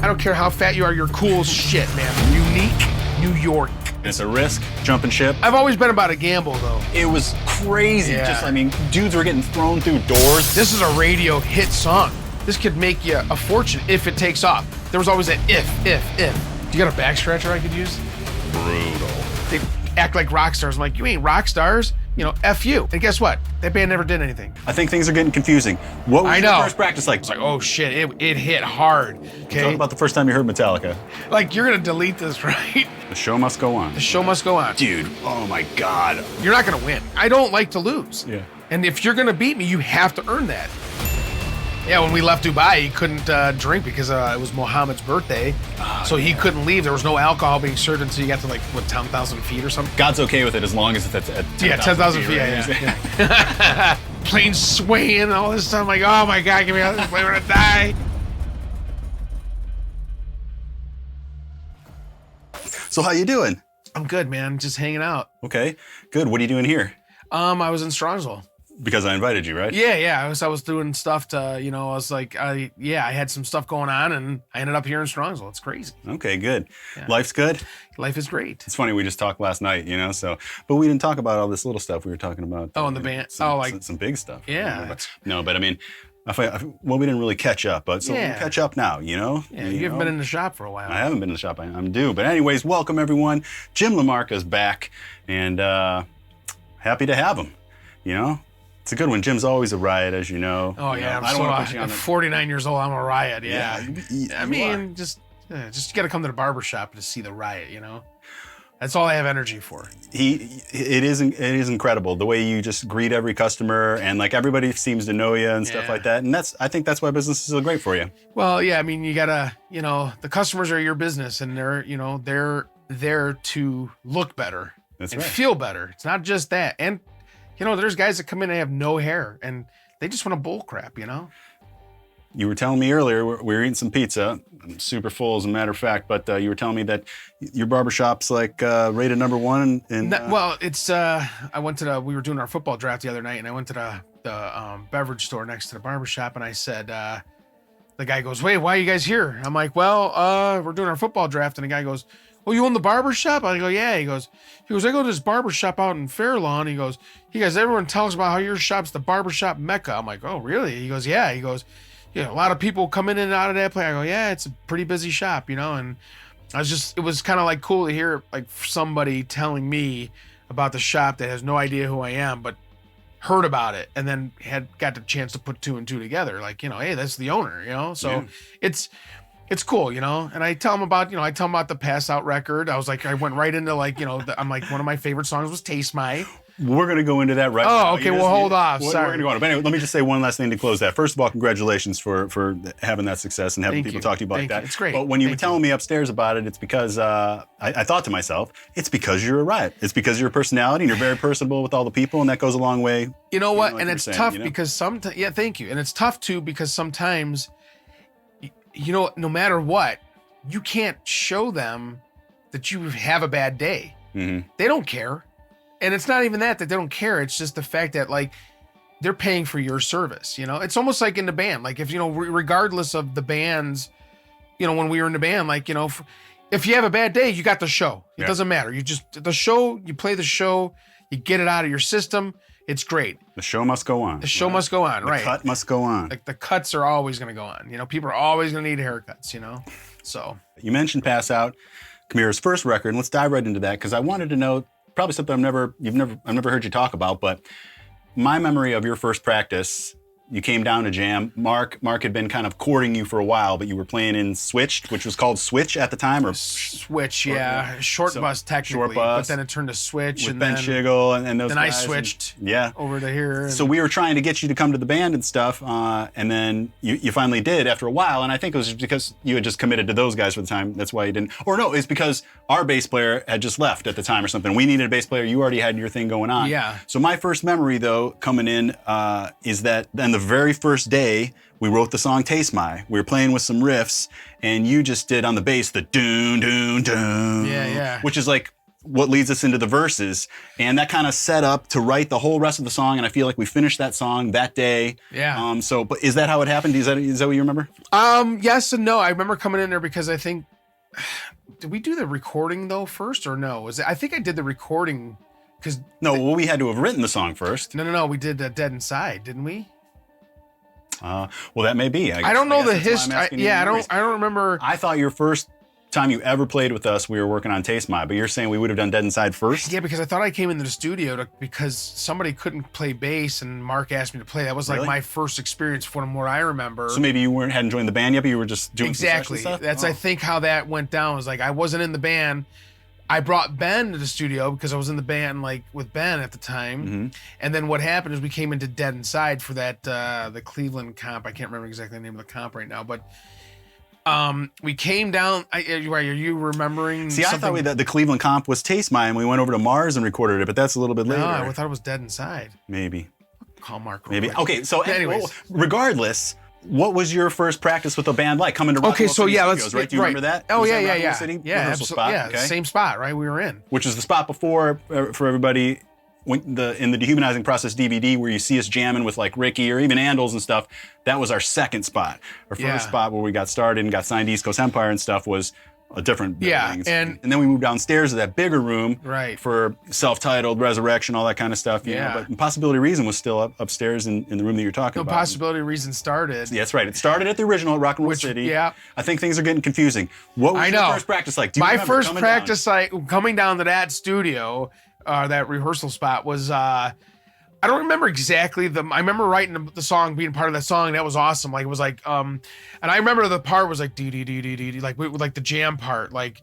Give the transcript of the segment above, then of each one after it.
don't care how fat you are, you're cool as shit, man. Unique New York. It's a risk, jumping ship. I've always been about a gamble, though. It was crazy. Yeah. Dudes were getting thrown through doors. This is a radio hit song. This could make you a fortune if it takes off. There was always that if. You got a back scratcher I could use? Brutal. They act like rock stars. I'm like, you ain't rock stars. F you. And guess what? That band never did anything. I think things are getting confusing. What was your first practice like? It's like, oh shit, it hit hard. Okay. Talk about the first time you heard Metallica. Like, you're gonna delete this, right? The show must go on. The show must go on. Dude, oh my God. You're not gonna win. I don't like to lose. Yeah. And if you're gonna beat me, you have to earn that. Yeah, when we left Dubai, he couldn't drink because it was Mohammed's birthday. So he couldn't leave. There was no alcohol being served until you got to 10,000 feet or something. God's okay with it as long as it's at 10,000 feet. Right? Yeah. Plane swaying and all this stuff. I'm like, oh my God, get me out of this plane. We're gonna die. So how you doing? I'm good, man. Just hanging out. Okay, good. What are you doing here? I was in Strongsville. Because I invited you, right? Yeah. I was doing stuff to, I was like, I had some stuff going on and I ended up here in Strongsville. It's crazy. Okay, good. Yeah. Life's good? Life is great. It's funny, we just talked last night, but we didn't talk about all this little stuff we were talking about. Oh, in the band. Some big stuff. Yeah. No, but I mean, we didn't really catch up, but so we'll catch up now, Yeah, you haven't been in the shop for a while. I haven't been in the shop, I'm due. But anyways, welcome everyone. Jim LaMarca's back and happy to have him, It's a good one. Jim's always a riot, as you know. Oh, yeah. I don't want to put you on 49 years old, I'm a riot, yeah. I mean, just you got to come to the barber shop to see the riot, That's all I have energy for. It is incredible the way you just greet every customer and everybody seems to know you and stuff like that. And I think that's why business is so great for you. Well, yeah, I mean, you gotta, the customers are your business and they're there to look better and feel better. It's not just that. And, there's guys that come in and have no hair and they just want to bull crap, You were telling me earlier, we were eating some pizza. I'm super full, as a matter of fact, but you were telling me that your barbershop's rated number one. Well, it's, we were doing our football draft the other night and I went to the beverage store next to the barbershop and I said, the guy goes, wait, why are you guys here? I'm like, well, we're doing our football draft. And the guy goes, oh, you own the barbershop? I go, yeah. He goes, I go to this barbershop out in Fairlawn. He goes, everyone tells about how your shop's the barbershop mecca. I'm like, oh, really? He goes, yeah. He goes, a lot of people come in and out of that place. I go, yeah, it's a pretty busy shop, and it was kind of cool to hear somebody telling me about the shop that has no idea who I am, but heard about it and then got the chance to put two and two together. Hey, that's the owner, so it's cool, and I tell them about, the Pass Out record. I was I went right into I'm one of my favorite songs was Taste My. We're going to go into that right now. Oh, okay. Well, hold off. We're Sorry. going to go on. But anyway, let me just say one last thing to close that. First of all, congratulations for having that success and having people talk to you about that. It's great. But when you were telling me upstairs about it, it's because I thought to myself, it's because you're a riot. It's because you're a personality and you're very personable with all the people, and that goes a long way. You know what? And it's tough because sometimes, thank you. And it's tough too because sometimes, no matter what, you can't show them that you have a bad day. Mm-hmm. They don't care. And it's not even that they don't care. It's just the fact that they're paying for your service. It's almost like in the band. If, regardless of the bands, when we were in the band, if you have a bad day, you got the show. It doesn't matter. You play the show, you get it out of your system. It's great. The show must go on. The show must go on, right. The cut must go on. The cuts are always going to go on. People are always going to need haircuts, so. You mentioned Pass Out, Chimaira's first record, and let's dive right into that because I wanted to know probably something I've never heard you talk about, but my memory of your first practice, you came down to jam. Mark had been kind of courting you for a while, but you were playing in Switched, which was called Switch at the time, or Switch, yeah, Short Bus technically, Short Bus, but then it turned to Switch, with and Ben then Schigel and those then guys. I switched, over to here. So we were trying to get you to come to the band and stuff, and then you finally did after a while, and I think it was because you had just committed to those guys for the time. That's why you didn't. Or no, it's because our bass player had just left at the time or something. We needed a bass player. You already had your thing going on. Yeah. So my first memory though coming in is that then the very first day we wrote the song Taste My. We were playing with some riffs, and you just did on the bass the doon doon doon. Yeah. Which is what leads us into the verses. And that kind of set up to write the whole rest of the song. And I feel like we finished that song that day. Yeah. But is that how it happened? Is that what you remember? Yes and no. I remember coming in there because I think, did we do the recording though first or no? I think I did the recording because. No, well, we had to have written the song first. No. We did Dead Inside, didn't we? Well, that may be. I don't know the history. I don't remember. I thought your first time you ever played with us, we were working on Taste Mod, but you're saying we would have done Dead Inside first? Yeah, because I thought I came into the studio because somebody couldn't play bass and Mark asked me to play. That was like my first experience from what I remember. So maybe you hadn't joined the band yet, but you were just doing exactly. Some stuff? That's I think how that went down. It was like I wasn't in the band. I brought Ben to the studio because I was in the band like with Ben at the time. And then what happened is we came into Dead Inside for that the Cleveland comp. I can't remember exactly the name of the comp right now, but we came down. Are you remembering? See, I thought that the Cleveland comp was Taste My, and we went over to Mars and recorded it, but that's a little bit later. No, I thought it was Dead Inside. Maybe. Call Mark. Maybe. Okay, so anyways, regardless, what was your first practice with a band like? Coming to Rock okay, so City yeah, Studios, right? Do you remember that? Oh was yeah, that yeah. City Yeah, rehearsal spot? Yeah, okay. Same spot, right? We were in. Which is the spot before for everybody. In the Dehumanizing Process DVD, where you see us jamming with like Ricky or even Andals and stuff, that was our second spot. Our first spot where we got started and got signed to East Coast Empire and stuff was a different building. And then we moved downstairs to that bigger room for self-titled Resurrection, all that kind of stuff. You know? But Possibility Reason was still upstairs in the room that you're talking about. Possibility Reason started. Yeah, that's right. It started at the original at Rock and Roll City. Yeah. I think things are getting confusing. What was your first practice like? Do you My remember first practice coming down to that studio, that rehearsal spot was I don't remember exactly I remember writing the song, being part of that song. That was awesome. Like it was like and I remember the part was like dee dee dee dee dee like the jam part like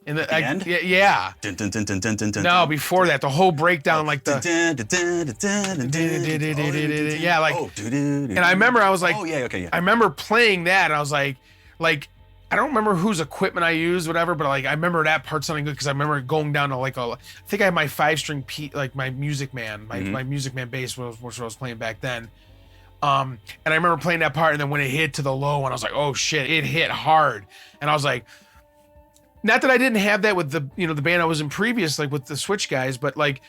in the end? Yeah. Dun, dun, dun, dun, dun, dun, dun, no, before that, the whole breakdown like the yeah like and I remember I was like I remember playing that and I was like I don't remember whose equipment I used, whatever, but like I remember that part sounding good because I remember going down to like I think I had my 5-string like my Music Man, my Music Man bass, which I was playing back then. And I remember playing that part, and then when it hit to the low one, I was like, oh shit, it hit hard. And I was like, not that I didn't have that with the the band I was in previous, like with the Switch guys, but like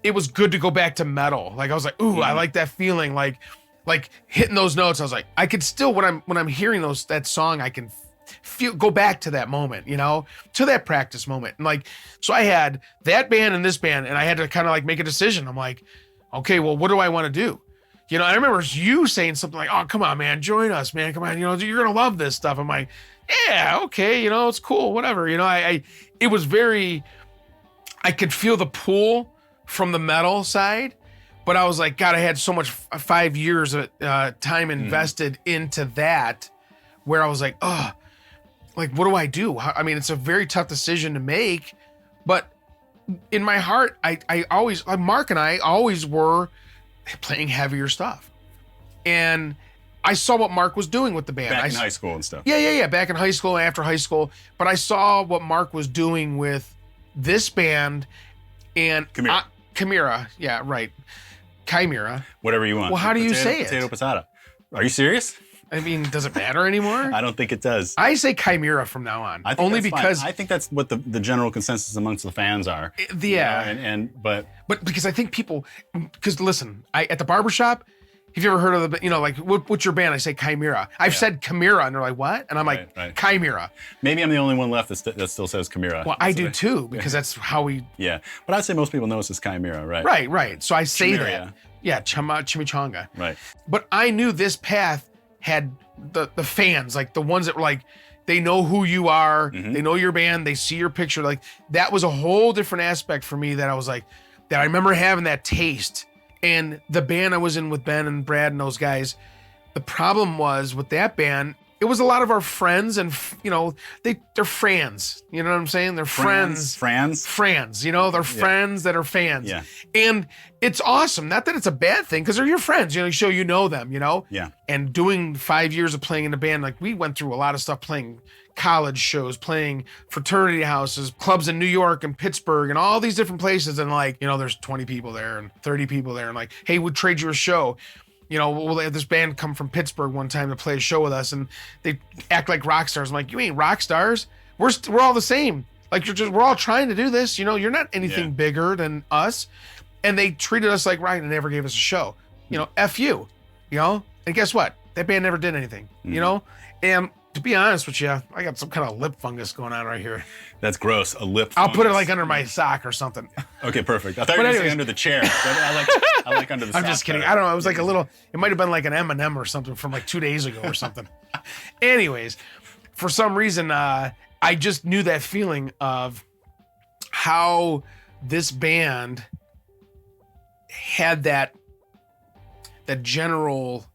it was good to go back to metal. Like I was like, ooh, I like that feeling, like hitting those notes. I was like, I could still when I'm hearing that song, I can go back to that moment, to that practice moment. And like, so I had that band and this band, and I had to kind of like make a decision. I'm like, okay, well, what do I want to do? I remember you saying something like, oh, come on, man, join us, man. Come on. You're going to love this stuff. I'm like, yeah, okay. It's cool. Whatever. It was I could feel the pull from the metal side, but I was like, God, I had so much 5 years of time invested into that where I was like, oh, like, what do I do? I mean, it's a very tough decision to make, but in my heart, I always, like Mark and I always were playing heavier stuff. And I saw what Mark was doing with the band. Back in high school and stuff. Yeah. Back in high school and after high school. But I saw what Mark was doing with this band and Chimaira. Yeah, right. Chimaira. Whatever you want. Well, how do you say it? Potato, potato. Are you serious? I mean, does it matter anymore? I don't think it does. I say Chimaira from now on. Only because I think that's what the general consensus amongst the fans are. Yeah. But because I think people, because listen, at the barbershop, have you ever heard of like what's your band? I say Chimaira. I've said Chimaira, and they're like, what? And I'm like, Chimaira. Maybe I'm the only one left that still says Chimaira. Well, I do too, because that's how we. Yeah, but I'd say most people know us as Chimaira, right? Right. So I say Chimaira. that. Yeah, chimichanga. Right. But I knew this path had the fans, like the ones that were like, they know who you are, they know your band, they see your picture. Like that was a whole different aspect for me that I was like, that I remember having that taste. And the band I was in with Ben and Brad and those guys, the problem was with that band, it was a lot of our friends and, they're friends. You know what I'm saying? They're friends. Friends? Friends. They're friends that are fans. Yeah. And it's awesome. Not that it's a bad thing, because they're your friends. You show them, Yeah. And doing 5 years of playing in a band, like we went through a lot of stuff, playing college shows, playing fraternity houses, clubs in New York and Pittsburgh and all these different places. And like, there's 20 people there and 30 people there. And like, hey, we'll trade you a show. We'll have this band come from Pittsburgh one time to play a show with us, and they act like rock stars. I'm like, you ain't rock stars. We're all the same. Like we're all trying to do this. You know, you're not anything bigger than us. And they treated us like Ryan and never gave us a show. You know, F you, you know? And guess what? That band never did anything, you know? And to be honest with you, I got some kind of lip fungus going on right here. That's gross. A lip fungus. I'll put it like under my sock or something. Okay, perfect. I thought you were going to say under the chair. I like under the sock. I'm just kidding. I don't know. It was like a little, it might have been like an M&M or something from like 2 days ago or something. Anyways, for some reason, I just knew that feeling of how this band had that general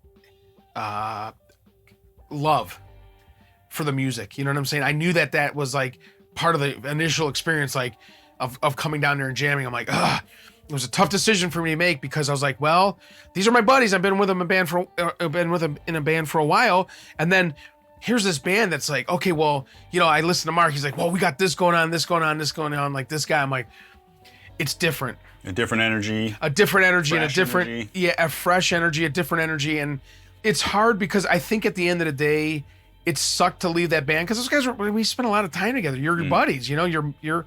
love for the music. You know what I'm saying? I knew that was like part of the initial experience, like of coming down there and jamming. I'm like, ugh. It was a tough decision for me to make because I was like, well, these are my buddies. I've been with them in a band for a while, and then here's this band that's like, okay, well, you know, I listen to Mark. He's like, well, we got this going on, this going on, this going on. Like this guy, I'm like, it's different. A different energy. A different energy and a different, energy. a fresh energy, a different energy. And it's hard because I think at the end of the day, it sucked to leave that band because those guys we spent a lot of time together. You're your buddies, you know, you're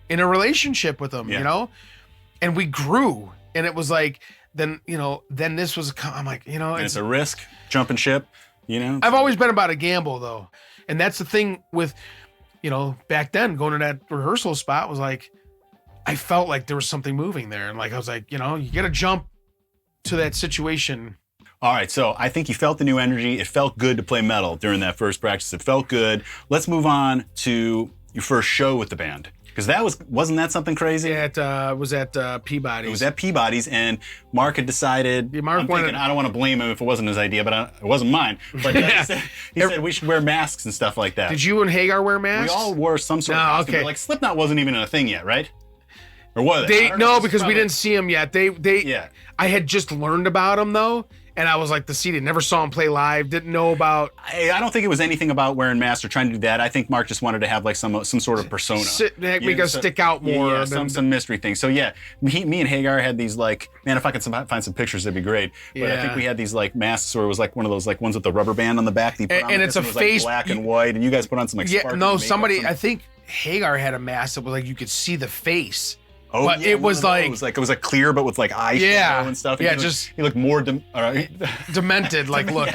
in a relationship with them, you know, and we grew. And it was like, then this was, I'm like, you know, it's a risk, jumping ship, you know. I've always been about a gamble though. And that's the thing with, you know, back then going to that rehearsal spot was like, I felt like there was something moving there. And like, I was like, you know, you got to jump to that situation. All right. So I think you felt the new energy. It felt good to play metal during that first practice. It felt good. Let's move on to your first show with the band. Because wasn't that something crazy? It was at Peabody's. It was at Peabody's, and Mark had decided. Yeah, I don't want to blame him if it wasn't his idea, but it wasn't mine. But he said we should wear masks and stuff like that. Did you and Hagar wear masks? We all wore some sort of costume. Okay. Like Slipknot wasn't even a thing yet, right? Or was it? Because we didn't see them yet. Yeah. I had just learned about them though. And I was like the CD, never saw him play live, didn't know about. I don't think it was anything about wearing masks or trying to do that. I think Mark just wanted to have like some sort of persona. We gotta stick out more. Yeah, some mystery thing. So yeah, me and Hagar had these like, man, if I could find some pictures, that'd be great. But I think we had these like masks, or it was like one of those like ones with the rubber band on the back. And it's a face, like black and white, and you guys put on some like somebody. I think Hagar had a mask that was like you could see the face. Oh, but it was like it was like clear, but with like eyeshadow and stuff. He looked more demented. Like look,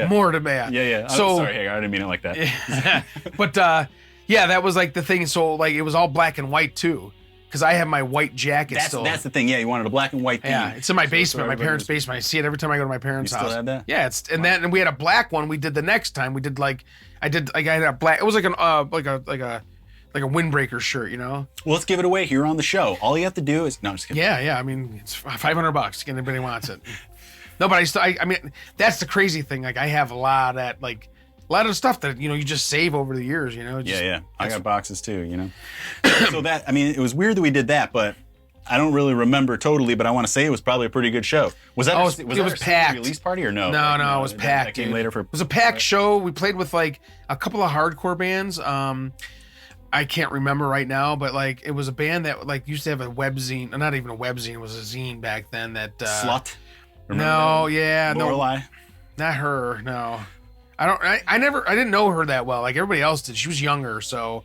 more demented. Yeah. So sorry, Hagar, I didn't mean it like that. But that was like the thing. So like it was all black and white too, because I have my white jacket still. That's the thing. Yeah, you wanted a black and white theme. Yeah, it's in my basement, my parents' basement. I see it every time I go to my parents' house. You still have that? Yeah, and we had a black one. We did the next time. We did I had a black. It was like like a windbreaker shirt, you know? Well, let's give it away here on the show. All you have to do is... No, I'm just kidding. Yeah. I mean, it's $500. Anybody wants it. No, but I mean, that's the crazy thing. Like, I have a lot of stuff that, you know, you just save over the years, you know? Yeah. I got boxes too, you know? So it was weird that we did that, but I don't really remember totally, but I want to say it was probably a pretty good show. Was that it was packed. Release party or no? No, it was packed. That came later it was a packed show. We played with like a couple of hardcore bands. I can't remember right now, but like it was a band that like used to have a webzine, not even a webzine, it was a zine back then that Slut? Lorelei? Not her, no. I didn't know her that well. Like everybody else did. She was younger, so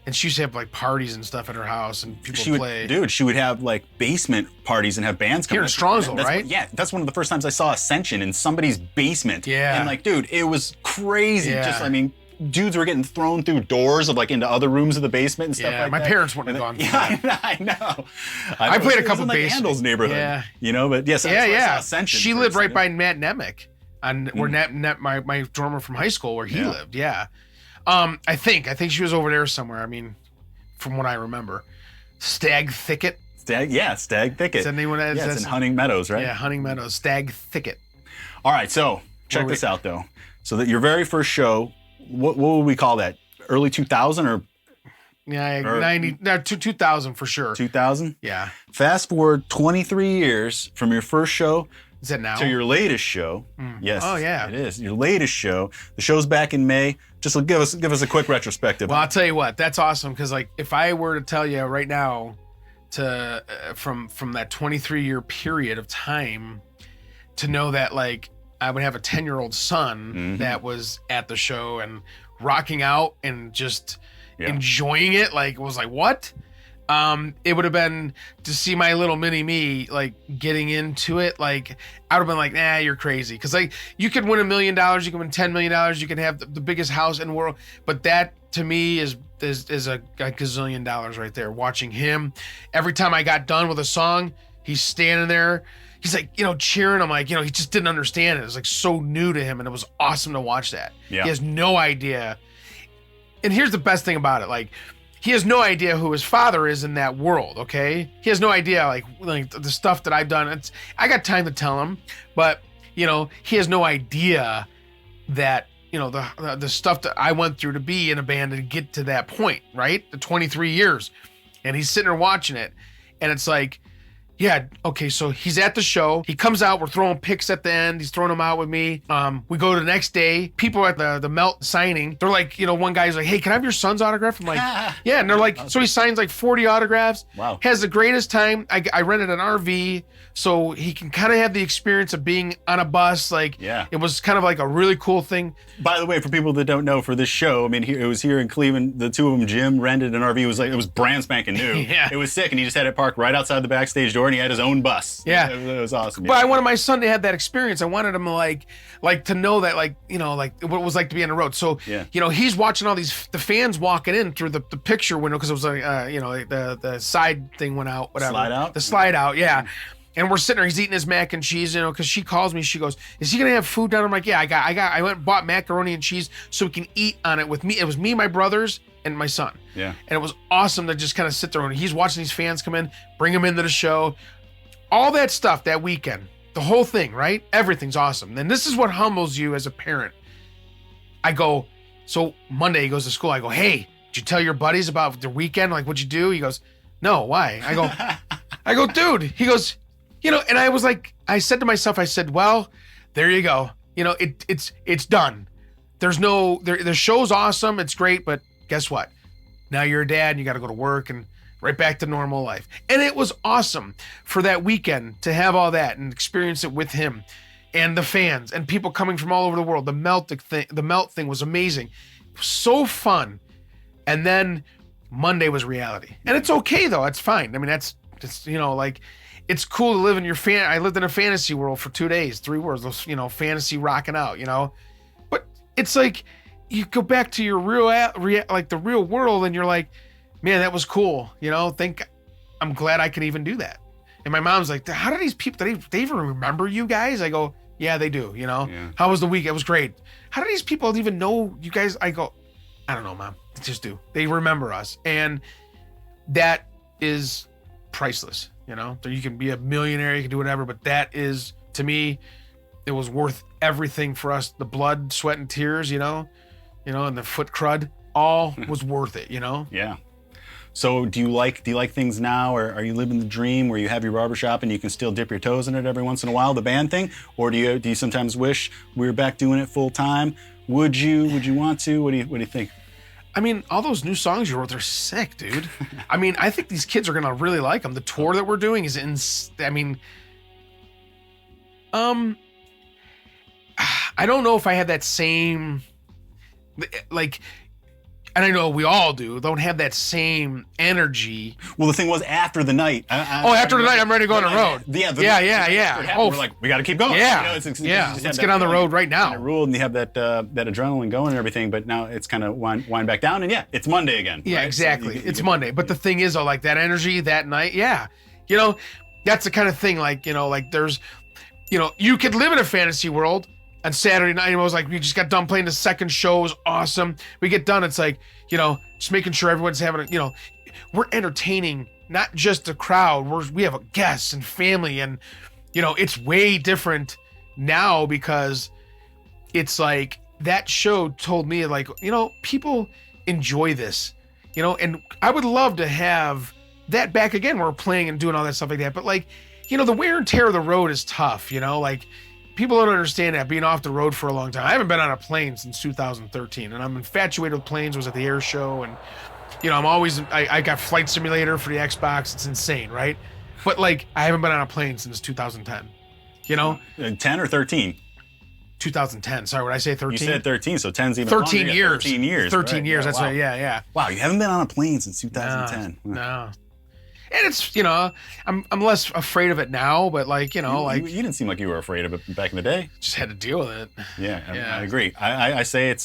and she used to have like parties and stuff at her house and people play. She would have like basement parties and have bands come here in Strongsville, right? That's one of the first times I saw Ascension in somebody's basement. Yeah. And like, dude, it was crazy. Yeah. Dudes were getting thrown through doors of like into other rooms of the basement and stuff like that. My parents wouldn't have gone. Yeah, I know. I played a couple basements. Like Andel's neighborhood. Yeah. You know, but yes, yeah. Ascension. She lived right by Matt Nemec, where my drummer from high school where he lived. Yeah. I think she was over there somewhere. I mean, from what I remember, Stag Thicket. Stag Thicket. Is that anyone? It's in Hunting Meadows, right? Yeah, Hunting Meadows, Stag Thicket. All right, so check this out though. So that your very first show. What would we call that? Early 2000 or? Yeah, 90, no, 2000 for sure. 2000? Yeah. Fast forward 23 years from your first show. Is that now? To your latest show. Yes. Oh, yeah. It is. Your latest show. The show's back in May. Just give us a quick retrospective. Well, I'll tell you what. That's awesome because like if I were to tell you right now from that 23-year period of time to know that like I would have a 10-year-old son that was at the show and rocking out and just enjoying it, like was like, what? It would have been to see my little mini me like getting into it. Like I would have been like, nah, you're crazy. Cause like you could win $1 million, you can win $10 million, you can have the biggest house in the world. But that to me is a gazillion dollars right there. Watching him, every time I got done with a song, he's standing there. He's like, cheering. I'm like, he just didn't understand it. It was like so new to him. And it was awesome to watch that. Yeah. He has no idea. And here's the best thing about it. Like, he has no idea who his father is in that world, okay? He has no idea, like the stuff that I've done. I got time to tell him, but, he has no idea that, the stuff that I went through to be in a band and get to that point, right? The 23 years. And he's sitting there watching it. And it's like, yeah, okay, so he's at the show. He comes out. We're throwing picks at the end. He's throwing them out with me. We go to the next day. People are at the Melt signing. They're like, one guy's like, hey, can I have your son's autograph? I'm like, yeah. And they're like, so he signs like 40 autographs. Wow. Has the greatest time. I rented an RV so he can kind of have the experience of being on a bus. Like, yeah. It was kind of like a really cool thing. By the way, for people that don't know, for this show, I mean, it was here in Cleveland. The two of them, Jim rented an RV. It was brand spanking new. Yeah. It was sick, and he just had it parked right outside the backstage door, and he had his own bus. Yeah. It was awesome. But I wanted my son to have that experience. I wanted him to like to know that like what it was like to be on the road. So he's watching all the fans walking in through the picture window because it was like the side thing went out, whatever. Slide out? The slide out, yeah. And we're sitting there, he's eating his mac and cheese, because she calls me, she goes, is he gonna have food down? I'm like, yeah, I went and bought macaroni and cheese so we can eat on it with me. It was me, my brothers, and my son. Yeah. And it was awesome to just kind of sit there and he's watching these fans come in, bring them into the show. All that stuff that weekend, the whole thing, right? Everything's awesome. And this is what humbles you as a parent. I go, so Monday he goes to school. I go, hey, did you tell your buddies about the weekend? Like, what'd you do? He goes, no, why? I go, dude. He goes, and I was like, I said to myself, I said, well, there you go. It's done. There's no, the show's awesome. It's great. But guess what? Now you're a dad and you got to go to work and right back to normal life. And it was awesome for that weekend to have all that and experience it with him and the fans and people coming from all over the world. The Melt thing was amazing. It was so fun. And then Monday was reality. And it's okay though. It's fine. I mean, it's it's cool to live in your I lived in a fantasy world for 2 days, 3 words, those, fantasy rocking out, But it's like you go back to your the real world and you're like, man, that was cool. I'm glad I can even do that. And my mom's like, how do these people, do they even remember you guys? I go, yeah, they do. Yeah. How was the week? It was great. How do these people even know you guys? I go, I don't know, Mom. They just do. They remember us. And that is priceless. You can be a millionaire, you can do whatever, but that is, to me, it was worth everything for us. The blood, sweat, and tears, and the foot crud, all was worth it, Yeah. So do you like things now, or are you living the dream where you have your barbershop and you can still dip your toes in it every once in a while, the band thing? Or do you sometimes wish we were back doing it full time? Would you want to? What do you think? I mean, all those new songs you wrote, they're sick, dude. I mean, I think these kids are going to really like them. The tour that we're doing is I don't know if I had that same, and I know we all don't have that same energy. Well, the thing was after the night. After the night, I'm ready to go on the road. Yeah. We're like, we got to keep going. Yeah. Let's get on the road right now. And you have that adrenaline going and everything, but now it's kind of wind back down, and it's Monday again. Yeah, right? exactly. So it's Monday. But the thing is, though, like that energy that night, that's the kind of thing, there's, you could live in a fantasy world. On Saturday night, I was like, we just got done playing the second show. It was awesome. We get done, it's like, just making sure everyone's having we're entertaining not just the crowd. We have guests and family, and it's way different now because it's like that show told me like, people enjoy this, and I would love to have that back again where we're playing and doing all that stuff like that. But like, the wear and tear of the road is tough, people don't understand that, being off the road for a long time. I haven't been on a plane since 2013, and I'm infatuated with planes. I was at the air show, and I'm always, I got Flight Simulator for the Xbox. It's insane, right? But like, I haven't been on a plane since 2010. 10 or 13? 2010. Sorry, what did I say? 13? You said 13, so 10's even 13 longer. years. 13 years. 13 right. years. Yeah, That's wow. right. Yeah. Wow, you haven't been on a plane since 2010. No. And it's, I'm less afraid of it now, but like, You didn't seem like you were afraid of it back in the day. just had to deal with it. Yeah. I agree. I say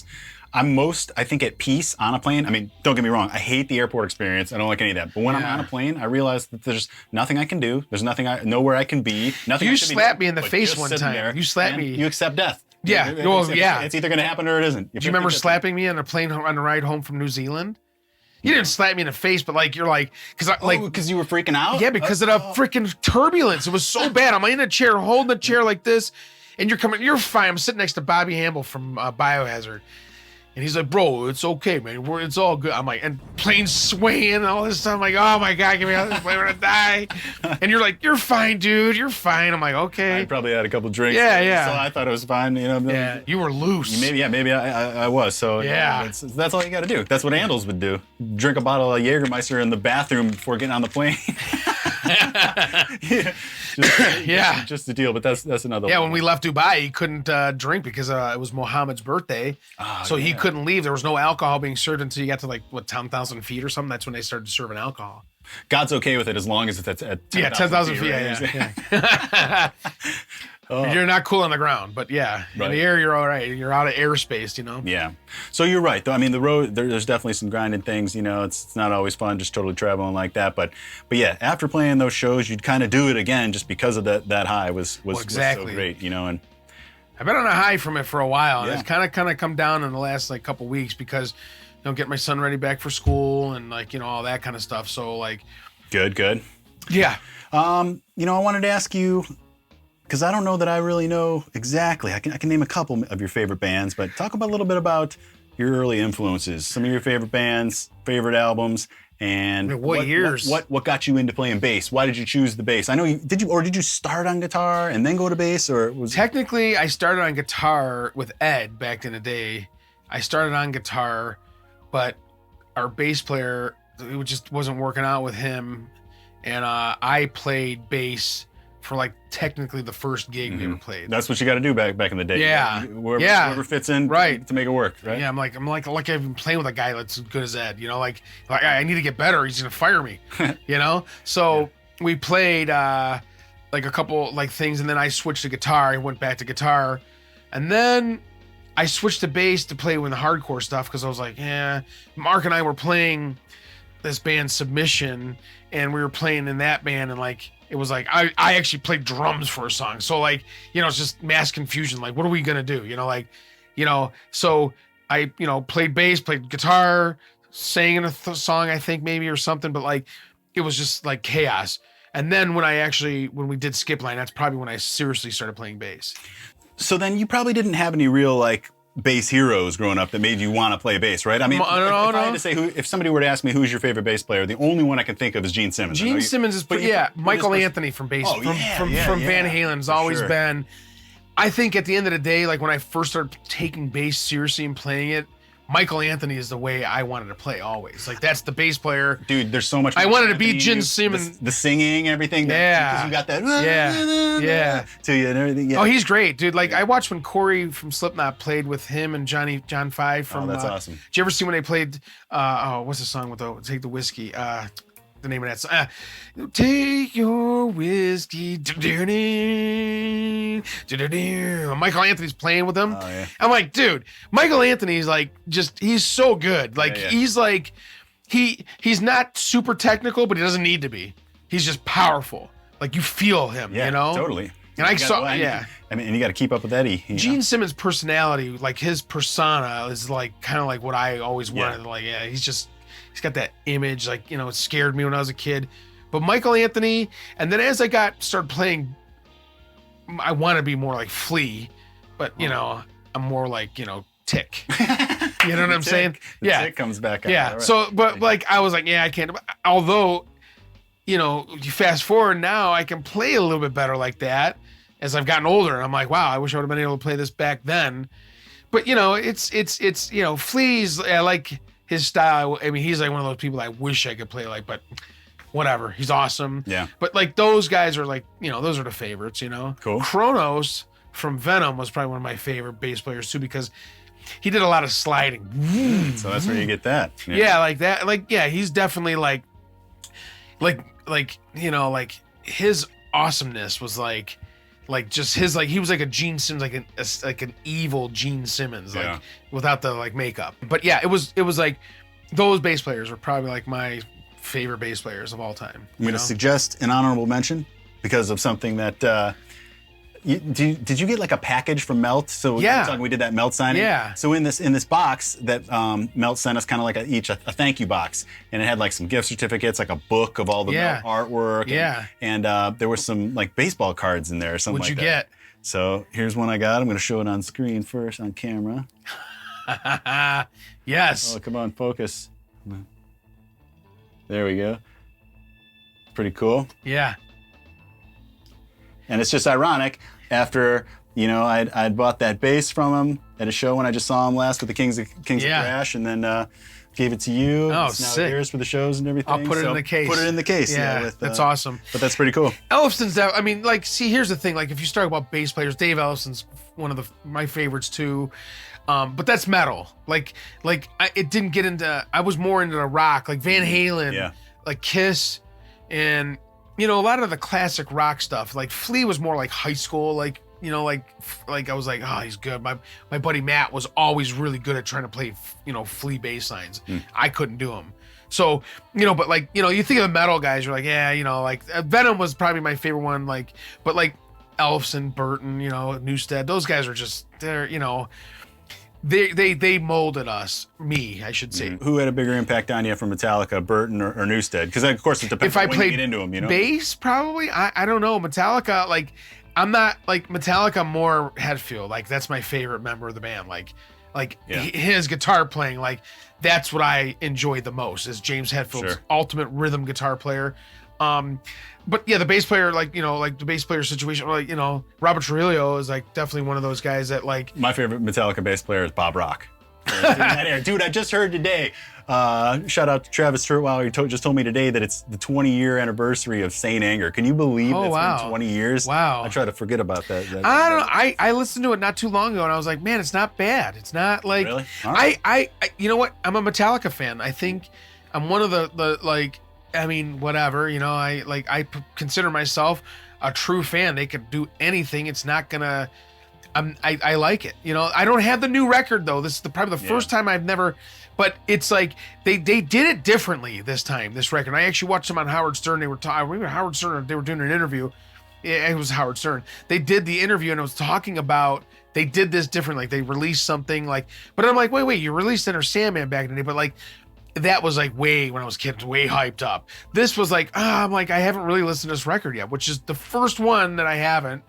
I'm most, I think, at peace on a plane. I mean, don't get me wrong. I hate the airport experience. I don't like any of that. But when I'm on a plane, I realize that there's nothing I can do. There's nowhere I can be. Nothing. You I should be slapped doing, me in the but face just one sitting time. there, You slapped and me. You accept death. Yeah. Well, yeah. It's either going to happen or it isn't. Do you remember slapping me on a plane on the ride home from New Zealand? You didn't slap me in the face, but like you're like, because you were freaking out. Yeah, because of the freaking turbulence. It was so bad. I'm in a chair, holding the chair like this, and you're fine. I'm sitting next to Bobby Hamble from Biohazard. And he's like, bro, it's okay, man. It's all good. I'm like, and planes swaying and all this stuff. I'm like, oh my God, get me out of this plane. We're gonna die. And you're like, you're fine, dude. You're fine. I'm like, okay. I probably had a couple drinks. Yeah. So I thought it was fine. Yeah, you were loose. Maybe I was. So yeah, that's all you got to do. That's what Arnold's would do. Drink a bottle of Jägermeister in the bathroom before getting on the plane. Just to deal. But that's another. Yeah, one. when we left Dubai, he couldn't drink because it was Mohammed's birthday, so he couldn't leave. There was no alcohol being served until you got to like 10,000 feet or something. That's when they started serving alcohol. God's okay with it as long as it's at 10,000 feet. Yeah. You're not cool on the ground, but in the air you're all right. You're out of airspace, Yeah. So you're right, though. I mean, the road there's definitely some grinding things. It's not always fun just totally traveling like that. But yeah, after playing those shows, you'd kind of do it again just because of that high was exactly. so great, And I've been on a high from it for a while, and it's kind of come down in the last like couple weeks because get my son ready back for school and like all that kind of stuff. So like, good. Yeah. I wanted to ask you, because I don't know that I really know exactly. I can name a couple of your favorite bands, but talk a little bit about your early influences, some of your favorite bands, favorite albums, and what years? What got you into playing bass? Why did you choose the bass? I know did you start on guitar and then go to bass, or was technically I started on guitar with Ed back in the day. I started on guitar, but our bass player, it just wasn't working out with him, and I played bass for like technically the first gig we ever played. That's what you got to do back in the day. Yeah. Whoever fits in, right, to make it work. Right. Yeah, I'm like I've been playing with a guy that's as good as Ed. Like I need to get better. He's gonna fire me. So we played like a couple like things, and then I switched to guitar. I went back to guitar, and then I switched to bass to play with the hardcore stuff because I was like, Mark and I were playing this band Submission, and we were playing in that band, and like it was like I actually played drums for a song, so like it's just mass confusion. Like, what are we gonna do? So I played bass, played guitar, sang in a song I think maybe or something, but like it was just like chaos. And then when we did Skip Line, that's probably when I seriously started playing bass. So then you probably didn't have any real like bass heroes growing up that made you want to play bass, right? I mean, if I had to say if somebody were to ask me who's your favorite bass player, the only one I can think of is Gene Simmons. Gene Simmons is, Michael Anthony from bass, from Van Halen's always been. I think at the end of the day, like when I first started taking bass seriously and playing it, Michael Anthony is the way I wanted to play always. Like that's the bass player. Dude, there's so much. I wanted to be Gene Simmons. The singing, everything. Because you got that. To you and everything. Yeah. Oh, he's great, dude. Like I watched when Corey from Slipknot played with him and John Five from. Oh, that's awesome. Did you ever see when they played? What's the song with Take the Whiskey? The name of that song. Take your whiskey. Michael Anthony's playing with them. Oh, yeah. I'm like, dude, Michael Anthony's like he's so good. Like he's like he's not super technical, but he doesn't need to be. He's just powerful. Like you feel him, Totally. And I mean, and you got to keep up with Eddie. Gene Simmons' personality, like his persona, is like kind of like what I always wanted. Like, he's got that image, like, it scared me when I was a kid. But Michael Anthony, and then as I started playing, I want to be more like Flea, but I'm more like, Tick. You know what I'm saying? Tick comes back out. Yeah. Right. So, but like, I was like, I can't. Although, you fast forward now, I can play a little bit better like that as I've gotten older. And I'm like, wow, I wish I would have been able to play this back then. But, it's Flea's, I like his style. I mean, he's like one of those people I wish I could play like, but whatever. He's awesome. Yeah. But like those guys are like, those are the favorites, Cool. Kronos from Venom was probably one of my favorite bass players too, because he did a lot of sliding. So that's where you get that. Yeah, like that. Like, yeah, he's definitely like you know, like his awesomeness was like just his, like, he was like a Gene Simmons, like an evil Gene Simmons, like without the like makeup. But yeah, it was like those bass players were probably like my favorite bass players of all time. I'm going to suggest an honorable mention because of something that. Did you get like a package from Melt? So we did that Melt signing. Yeah. So in this box that Melt sent us, kind of like each a thank you box, and it had like some gift certificates, like a book of all the Melt artwork. And there were some like baseball cards in there or something. What'd like you that. get? So here's one I got. I'm going to show it on screen first on camera. Yes. Oh, come on, focus. There we go. Pretty cool. Yeah. And it's just ironic after, you know, I'd bought that bass from him at a show when I just saw him last with the Kings of Crash, and then gave it to you. Oh, it's now sick. Yours for the shows and everything. I'll put it in the case. Put it in the case. Yeah, that's awesome. But that's pretty cool. Ellefson's that, I mean, like, see, here's the thing. Like, if you start about bass players, Dave Ellefson's one of my favorites too. But that's metal. It didn't get into. I was more into the rock, like Van Halen, like Kiss, and you know, a lot of the classic rock stuff. Like Flea was more like high school, like, you know, like I was like, oh, he's good. My buddy Matt was always really good at trying to play, you know, Flea bass lines. I couldn't do them. So, you know, but like, you know, you think of the metal guys, you're like, yeah, you know, like Venom was probably my favorite one. Like, but like Ellefson, Burton, you know, Newsted, those guys are just, they're, you know, they molded us, me, I should say. Who had a bigger impact on you from Metallica, Burton or Newsted? Because of course it depends on when you get into them, you know? Bass, probably. I don't know. Metallica, like, I'm not like Metallica, more Hetfield. Like, that's my favorite member of the band. Like his guitar playing, like, that's what I enjoyed the most, is James Hetfield's ultimate rhythm guitar player. But yeah, the bass player, like, you know, like the bass player situation, like, you know, Robert Trujillo is like definitely one of those guys that, like, my favorite Metallica bass player is Bob Rock. Dude, I just heard today, shout out to Travis Turtweiler, he just told me today that it's the 20-year anniversary of Saint Anger. Can you believe it's been 20 years? Wow. I try to forget about that. I don't know. I listened to it not too long ago, and I was like, man, it's not bad. It's not like, really? Right. I you know what? I'm a Metallica fan. I think I'm one of the like, I mean, whatever, you know, I consider myself a true fan. They could do anything. It's not gonna, I like it. You know, I don't have the new record though. This is probably the first time I've never, but it's like they did it differently this time, this record. I actually watched them on Howard Stern. They were talking, I remember Howard Stern, they were doing an interview. It was Howard Stern. They did the interview and it was talking about, they did this differently. Like, they released something like, but I'm like, wait, you released Enter Sandman back in the day, but like, that was like way, when I was a kid, way hyped up. This was like, I'm like, I haven't really listened to this record yet, which is the first one that I haven't.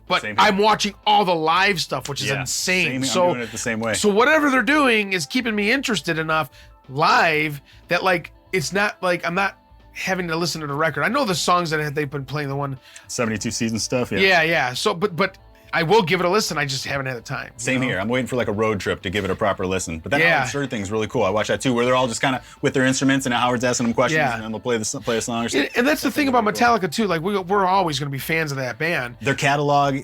But I'm watching all the live stuff, which is insane. So I'm doing it the same way. So whatever they're doing is keeping me interested enough live that, like, it's not like I'm not having to listen to the record. I know the songs that they've been playing, the one 72 season stuff. Yeah. So, but I will give it a listen. I just haven't had the time. Same here. I'm waiting for like a road trip to give it a proper listen. But that Howard Stern thing's really cool. I watch that too, where they're all just kind of with their instruments and Howard's asking them questions and then they'll play a song or something. And that's the thing about Metallica too. Like, we're always going to be fans of that band. Their catalog,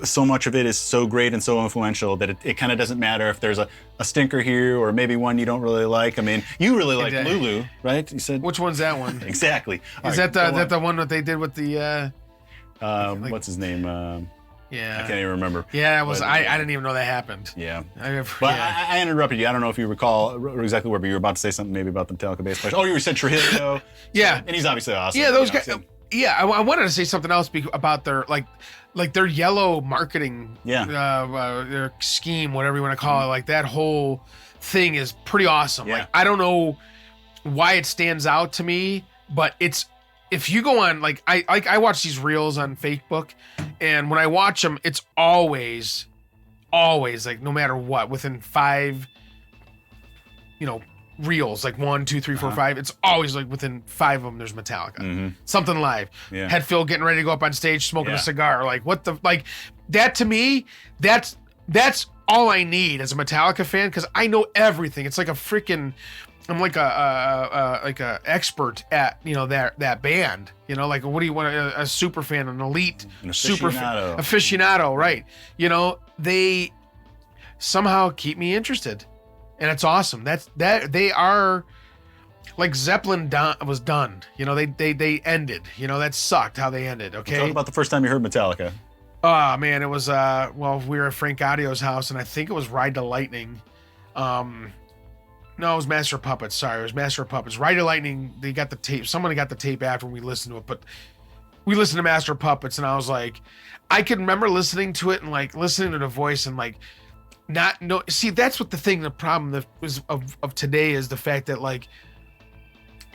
so much of it is so great and so influential that it kind of doesn't matter if there's a stinker here or maybe one you don't really like. I mean, you really like Lulu, right? You said. Which one's that one? Exactly. Is that the one that they did with the? What's his name? Yeah. I can't even remember. Yeah, it was. I didn't even know that happened. Yeah. I interrupted you. I don't know if you recall exactly where, but you were about to say something maybe about the Metallica bass player. Oh, you said Trujillo. Yeah. And he's obviously awesome. Yeah, those guys. Yeah, I wanted to say something else about their like their yellow marketing. Their scheme, whatever you want to call it. Like, that whole thing is pretty awesome. Yeah. Like, I don't know why it stands out to me, but it's. If you go on, like, I watch these reels on Facebook, and when I watch them, it's always like, no matter what, within 5, you know, reels, like 1, 2, 3, 4, 5, it's always like within 5 of them there's Metallica. Something live. Hetfield getting ready to go up on stage smoking a cigar. Like, what the, like, that to me, that's all I need as a Metallica fan, because I know everything. It's like a freaking, I'm like a expert at, you know, that band, you know, like what do you want, a super fan, an elite super aficionado, right? You know, they somehow keep me interested, and it's awesome. That they are like Zeppelin was done, you know, they ended, you know, that sucked how they ended. Okay, talk about the first time you heard Metallica. Oh man, it was well, we were at Frank Audio's house, and I think it was Ride to Lightning. No, it was Master of Puppets. Sorry, it was Master of Puppets. Ride to Lightning, they got the tape. Someone got the tape after we listened to it, but we listened to Master of Puppets, and I was like, I can remember listening to it and like listening to the voice and like not know. See, that's what the problem that was of today is the fact that like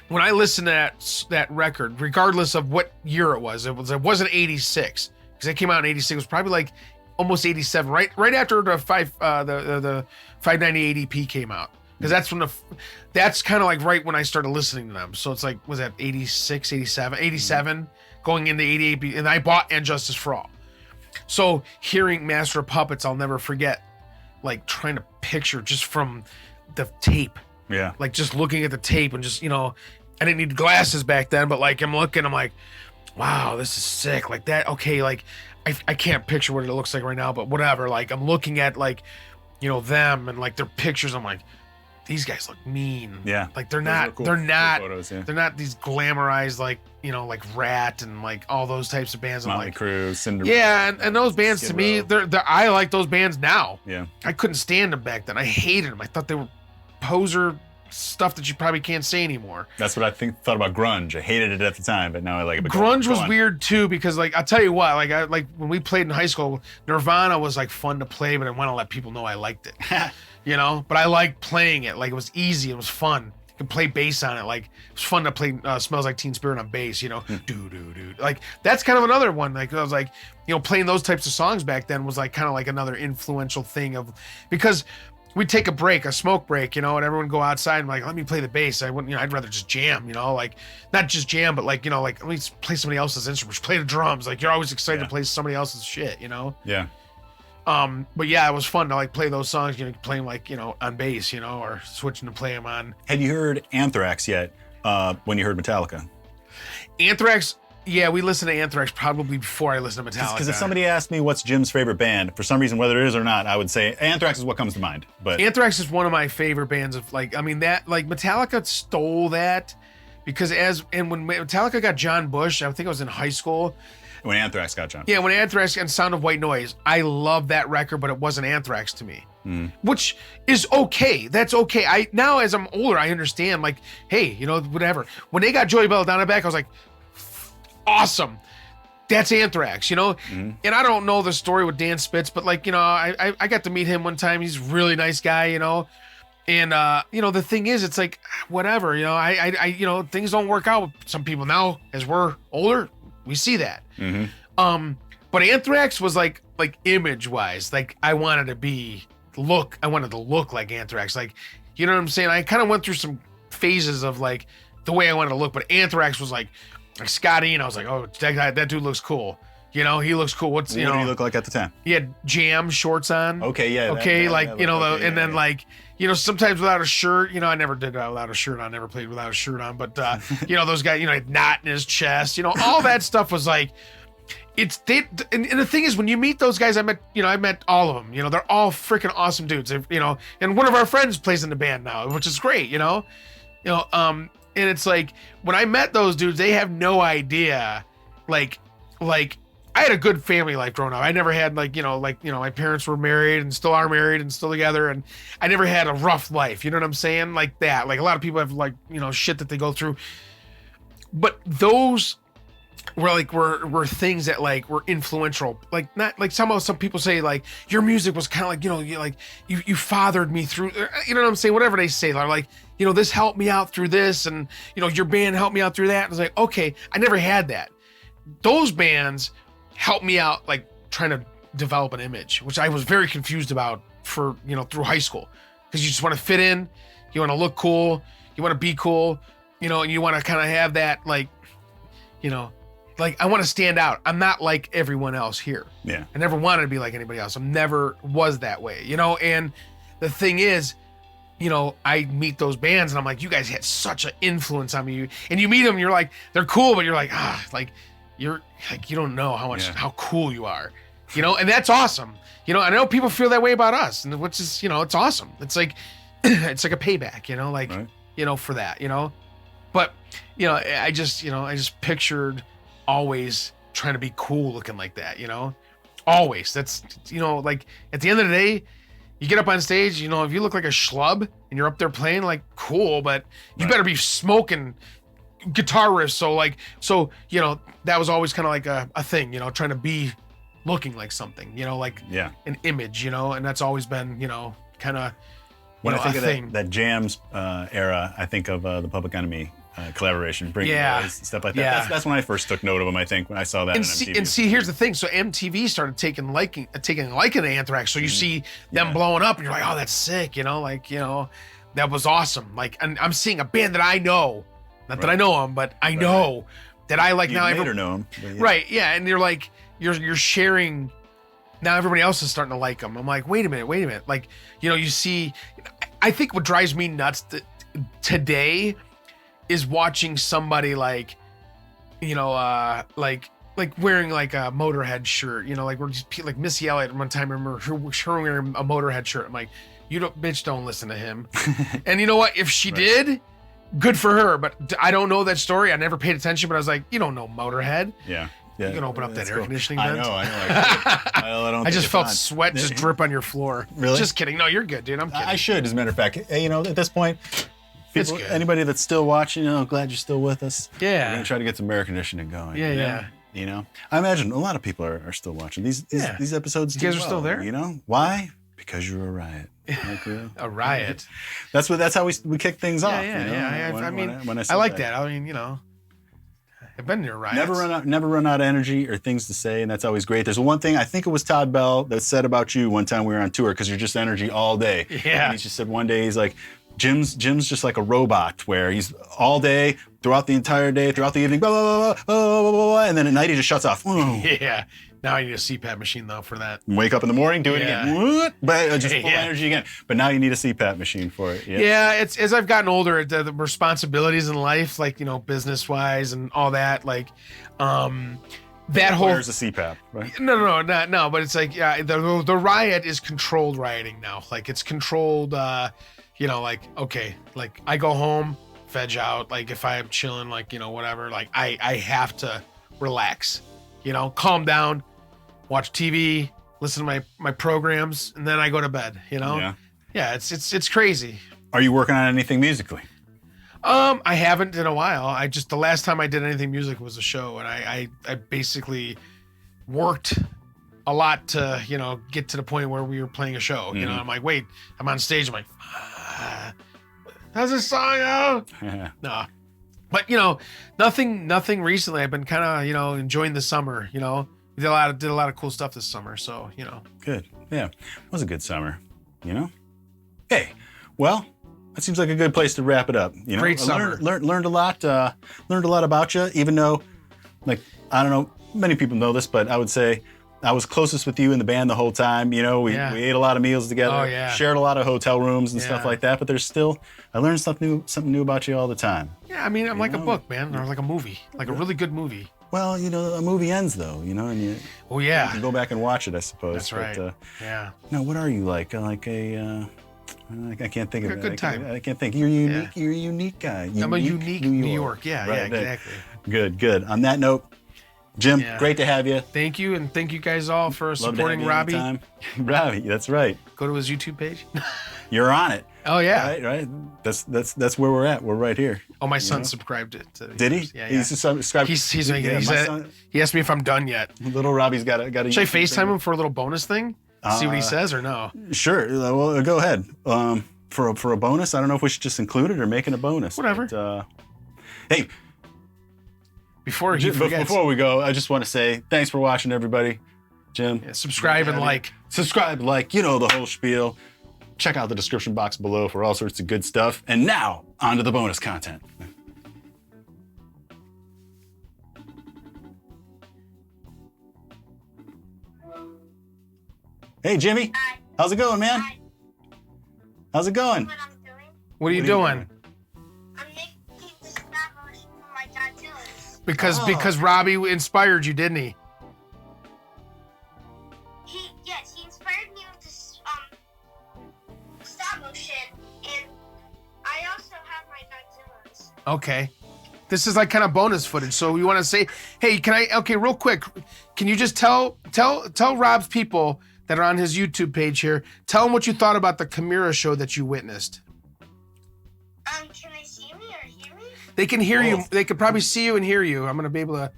when I listened to that record, regardless of what year it wasn't 86 because it came out in 86. It was probably like almost 87, right after the 590 ADP came out. Because that's kind of like right when I started listening to them. So it's like, was that 86, 87, going into 88, and I bought And Justice for All. So hearing Master of Puppets, I'll never forget, like trying to picture just from the tape. Yeah. Like just looking at the tape and just, you know, I didn't need glasses back then, but like I'm like, wow, this is sick. Like that, okay, like I can't picture what it looks like right now, but whatever. Like I'm looking at like, you know, them and like their pictures. I'm like, these guys look mean. Yeah. Like they're not photos, yeah. they're not these glamorized like, you know, like Rat and like all those types of bands. Motley like Crue, Cinderella. Yeah, and those bands to me, I like those bands now. Yeah. I couldn't stand them back then. I hated them. I thought they were poser stuff that you probably can't say anymore. That's what I thought about grunge. I hated it at the time, but now I like it. Grunge was weird too because like I'll tell you what, like when we played in high school, Nirvana was like fun to play, but I want to let people know I liked it. You know, but I liked playing it. Like it was easy, it was fun. You could play bass on it. Like it was fun to play Smells Like Teen Spirit on bass, you know. Do. Like that's kind of another one. Like I was like, you know, playing those types of songs back then was like kind of like another influential thing of because we'd take a smoke break, you know, and everyone go outside and like, let me play the bass. I wouldn't, you know, I'd rather just jam, you know, like not just jam, but like, you know, like let me play somebody else's instruments, play the drums. Like you're always excited to play somebody else's shit, you know? Yeah. But yeah, it was fun to like play those songs, you know, playing like, you know, on bass, you know, or switching to play them on. Had you heard Anthrax yet when you heard Metallica? Anthrax, yeah, we listened to Anthrax probably before I listened to Metallica. Because if somebody asked me what's Jim's favorite band, for some reason, whether it is or not, I would say Anthrax is what comes to mind. But Anthrax is one of my favorite bands of like, I mean that like Metallica stole that because when Metallica got John Bush, I think I was in high school. When Anthrax got John. Yeah, when Anthrax and Sound of White Noise, I love that record, but it wasn't Anthrax to me. Which is okay. That's okay. Now as I'm older, I understand like, hey, you know, whatever. When they got Joey Belladonna back, I was like, awesome. That's Anthrax, you know? And I don't know the story with Dan Spitz, but like, you know, I got to meet him one time. He's a really nice guy, you know? And, you know, the thing is, it's like, whatever, you know, I you know, things don't work out with some people now as we're older. We see that. But Anthrax was like image wise, like I wanted to look like Anthrax. Like, you know what I'm saying? I kind of went through some phases of like the way I wanted to look, but Anthrax was like Scotty, and I was like, oh, that dude looks cool. You know, he looks cool. What did he look like at the time? He had Jam shorts on. Okay, yeah. Like, you know, and then like, you know, sometimes without a shirt, you know, I never did without a shirt on, I never played without a shirt on, but, you know, those guys, you know, had knot in his chest, you know, all that stuff was like, and the thing is, when you meet those guys, I met all of them, you know, they're all freaking awesome dudes, you know, and one of our friends plays in the band now, which is great, you know, and it's like, when I met those dudes, they have no idea, like, I had a good family life growing up. I never had like, you know, my parents were married and still are married and still together. And I never had a rough life. You know what I'm saying? Like that. Like a lot of people have like, you know, shit that they go through. But those were things that like were influential. Like not like some people say like your music was kind of like, you know, you fathered me through, you know what I'm saying? Whatever they say, they're like, you know, this helped me out through this. And, you know, your band helped me out through that. And it's like, okay, I never had that. Those bands helped me out, like trying to develop an image, which I was very confused about for, you know, through high school, because you just want to fit in, you want to look cool, you want to be cool, you know, and you want to kind of have that, like, you know, like I want to stand out. I'm not like everyone else here. Yeah. I never wanted to be like anybody else. I never was that way, you know. And the thing is, I meet those bands and I'm like, you guys had such an influence on me. And you meet them, you're like, they're cool, but you're like, like you're like, you don't know how cool you are, and that's awesome. I know people feel that way about us, and which is, it's awesome. It's like, it's like a payback, like, right. For that, but, I just pictured always trying to be cool looking like that, always. That's, like at the end of the day, you get up on stage, if you look like a schlub and you're up there playing, like, cool, but you better be smoking guitar riffs. So that was always kind of like a thing, trying to be looking like something, like an image, and that's always been, kind of, when I think of that Jams era, I think of the Public Enemy collaboration, Bring stuff like that. Yeah. That's when I first took note of them, I think, when I saw that on MTV. And see, here's the thing. So MTV started taking liking to Anthrax. So you see them blowing up, and you're like, oh, that's sick. That was awesome. Like, and I'm seeing a band that I know, not that I know them, but I know that I like. You now. Later know them, right? Yeah, and you're like, you're sharing. Now everybody else is starting to like them. I'm like, wait a minute. Like, you see, I think what drives me nuts today is watching somebody like wearing like a Motorhead shirt, like we're just like Missy Elliott one time. I remember her wearing a Motorhead shirt. I'm like, don't listen to him. And you know what? If she did, good for her. But I don't know that story. I never paid attention, but I was like, you don't know Motorhead. Yeah. You can open up that air conditioning vent. I know. I just felt sweat just drip on your floor. Really? Just kidding. No, you're good, dude. I'm kidding. I should, as a matter of fact. At this point, people, anybody that's still watching, glad you're still with us. Yeah. We're gonna try to get some air conditioning going. Yeah. I imagine a lot of people are still watching these episodes. You guys are still there? Why? Because you're a riot. A riot. That's how we kick things off. Yeah. When I like that. I mean, I've been near riots. Never run out of energy or things to say, and that's always great. There's one thing, I think it was Todd Bell that said about you one time we were on tour, because you're just energy all day. Yeah. And he just said one day, he's like, Jim's just like a robot, where he's all day, throughout the entire day, throughout the evening, blah, blah, blah, blah, blah, blah, and then at night he just shuts off. Yeah. Now I need a CPAP machine though for that. Wake up in the morning, do it again. But just full energy again. But now you need a CPAP machine for it. Yeah, it's as I've gotten older, the responsibilities in life, like, business wise and all that, like, that whole. Where's the CPAP? Right? No, but it's like, the riot is controlled rioting now. Like, it's controlled. Like, okay, like I go home, veg out. Like if I'm chilling, like, whatever. Like I have to relax. Calm down, watch TV, listen to my programs, and then I go to bed, Yeah, it's crazy. Are you working on anything musically? I haven't in a while. The last time I did anything music was a show, and I basically worked a lot to, get to the point where we were playing a show. I'm like, wait, I'm on stage. I'm like, how's this song out? No. But nothing recently. I've been kind of enjoying the summer. We did a lot of cool stuff this summer. So Good. Yeah, it was a good summer. Hey, well, that seems like a good place to wrap it up. Great summer. Learned a lot. Learned a lot about you. Even though, like, I don't know, many people know this, but I would say I was closest with you in the band the whole time. We ate a lot of meals together, shared a lot of hotel rooms and stuff like that. But I learned something new about you all the time. Yeah, I mean, I'm like a book, man, or like a movie, like a really good movie. Well, a movie ends though, and you. Oh yeah. You can go back and watch it, I suppose. That's right. But, yeah. No, what are you like? Like a. I can't think of it. A good time. I can't think. You're unique. Yeah. You're a unique guy. I'm a unique New York. Yeah, right, exactly. Good. On that note, Jim, great to have you. Thank you, and thank you guys all for supporting Robbie. Robbie, that's right. Go to his YouTube page. You're on it. Oh yeah. Right. That's where we're at. We're right here. Oh, my son subscribed to Did he? Yeah. He's subscribed. He's making it. He asked me if I'm done yet. Little Robbie's got a. Should I FaceTime him for a little bonus thing? See what he says or no? Sure. Well, go ahead. For a bonus, I don't know if we should just include it or make it a bonus. Whatever. But, hey. Before we go, I just want to say thanks for watching, everybody. Jim. Yeah, subscribe and like. Subscribe, the whole spiel. Check out the description box below for all sorts of good stuff. And now, on to the bonus content. Hey, Jimmy. Hi. How's it going, man? Hi. How's it going? What I'm doing? What are you doing? I'm making the stop motion for my Godzillas. Because Robbie inspired you, didn't he? Yes, he inspired me with this stop motion, and I also have my Godzillas. Okay. This is like kind of bonus footage. So you want to say, hey, okay, real quick, can you just tell Rob's people that are on his YouTube page here, tell them what you thought about the Chimaira show that you witnessed. Can they see me or hear me? They can hear you. They could probably see you and hear you. I'm going to be able to,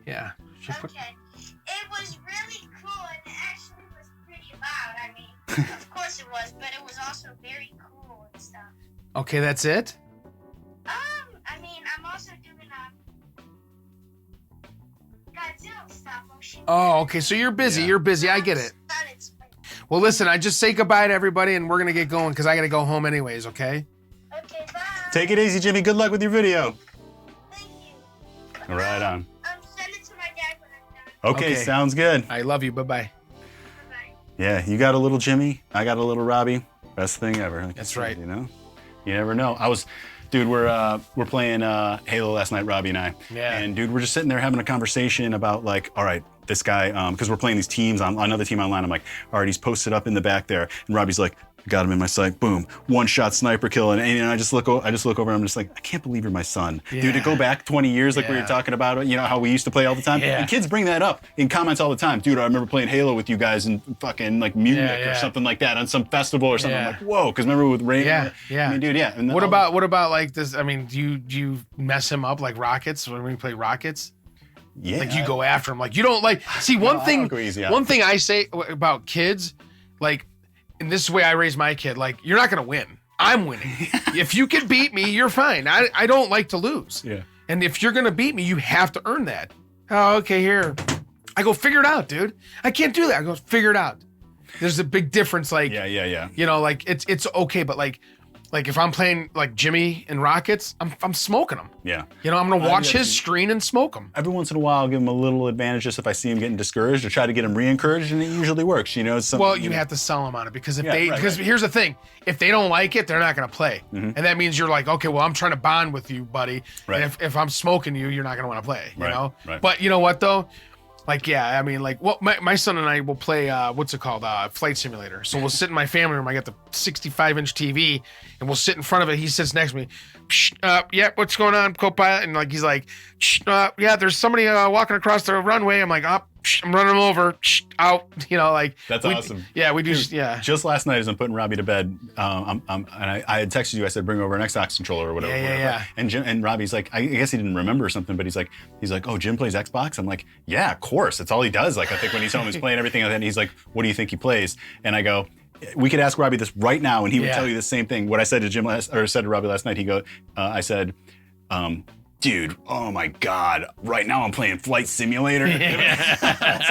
yeah. Okay. It was really cool, and it actually was pretty loud. I mean, of course it was, but it was also very cool and stuff. Okay, that's it? I mean, I'm also doing Godzilla stop motion. Oh, okay, so you're busy. Yeah. You're busy. I get it. Well, listen, I just say goodbye to everybody, and we're going to get going because I got to go home anyways, okay? Okay, bye. Take it easy, Jimmy. Good luck with your video. Thank you. Right on. Send it to my dad when I'm done. Okay, sounds good. I love you. Bye-bye. Bye-bye. Yeah, you got a little Jimmy. I got a little Robbie. Best thing ever. Like That's I said, right. You know, you never know. Dude, we're playing Halo last night, Robbie and I. Yeah. And dude, we're just sitting there having a conversation about like, all right, this guy, because we're playing these teams on another team online. I'm like, all right, he's posted up in the back there, and Robbie's like, got him in my sight, boom, one shot sniper kill, and I just look over, and I'm just like, I can't believe you're my son, dude. To go back 20 years, like we were talking about, you know how we used to play all the time. Yeah. And kids bring that up in comments all the time, dude. I remember playing Halo with you guys in fucking like Munich or something like that on some festival or something. I'm like, whoa, because remember with Rain? Yeah. I mean, dude, yeah. And What about like this? I mean, do you mess him up like Rockets when we play Rockets? Yeah. Like you go after him. Like you don't like. See, one I thing. don't go easy on One thing I say about kids, like, and this is the way I raise my kid. Like, you're not gonna win. I'm winning. If you can beat me, you're fine. I don't like to lose. Yeah. And if you're gonna beat me, you have to earn that. Oh, okay. Here, I go figure it out, dude. I can't do that. I go figure it out. There's a big difference. Like, Yeah. you know, like it's okay, but like if I'm playing like Jimmy and Rockets, I'm smoking them. Yeah. You know, I'm gonna watch his screen and smoke him. Every once in a while, I'll give him a little advantage just if I see him getting discouraged, or try to get him re-encouraged, and it usually works. You know. Well, you have to sell them on it because if right. here's the thing, if they don't like it, they're not gonna play, and that means you're like, okay, well, I'm trying to bond with you, buddy. Right. And if I'm smoking you, you're not gonna want to play. You know. Right. But you know what though? Like, yeah, I mean, like, well, my son and I will play, what's it called? Flight Simulator. So we'll sit in my family room. I got the 65-inch TV, and we'll sit in front of it. He sits next to me. Yeah, what's going on, co-pilot? And like, he's like, yeah, there's somebody walking across the runway. I'm like, I'm running him over. Out. You know, like. That's awesome. Yeah, we do. Dude, yeah. Just last night, as I'm putting Robbie to bed, and I had texted you. I said, bring over an Xbox controller or whatever. Yeah. And Robbie's like, I guess he didn't remember or something, but he's like, oh, Jim plays Xbox. I'm like, yeah, of course. That's all he does. Like, I think when he's home, he's playing everything. And he's like, what do you think he plays? And I go, we could ask Robbie this right now, and he would tell you the same thing. What I said to said to Robbie last night. I said, dude, oh my God, right now I'm playing Flight Simulator. That's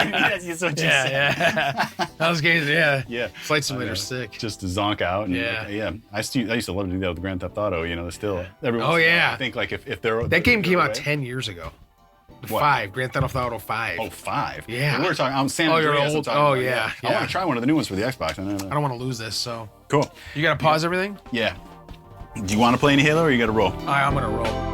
what you said. Yeah. That was good. Yeah. Flight Simulator's sick. Just to zonk out. And I used to love to do that with Grand Theft Auto. You know, still. I think like if they're that game came out 10 years ago. What? 5, Grand Theft Auto 5. Oh, 5. Yeah. We were talking. I'm San you're Andreas. old. I yeah. want to try one of the new ones for the Xbox. I don't want to lose this. So cool. you gotta pause everything. Yeah. Do you want to play any Halo or you got to roll? All right, I'm gonna roll.